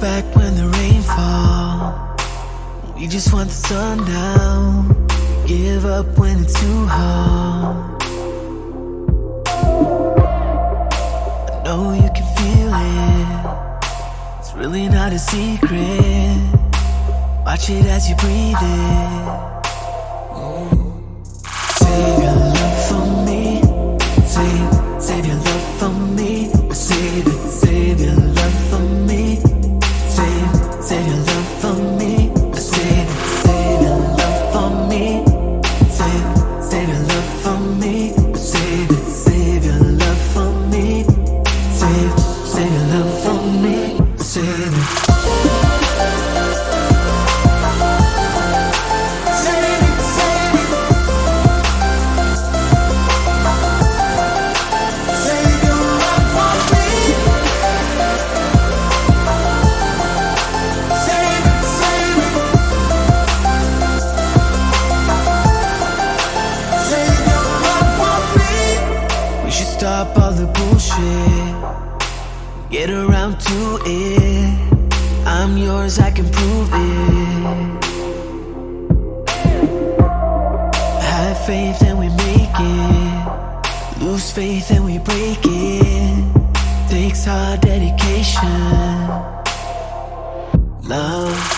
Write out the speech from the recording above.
back when the rain falls. We just want the sun down. Give up when it's too hard. I know you can feel it. It's really not a secret. Watch it as you breathe it. Save your love for me. Save your love for me. Save it, save your love for me. Save your love for me. Save it, save your love for me. Save your love for me. Save it, save your love for me. Save your love for me. Save it. Stop all the bullshit, get around to it. I'm yours, I can prove it. Have faith and we make it. Lose faith and we break it. Takes hard dedication. Love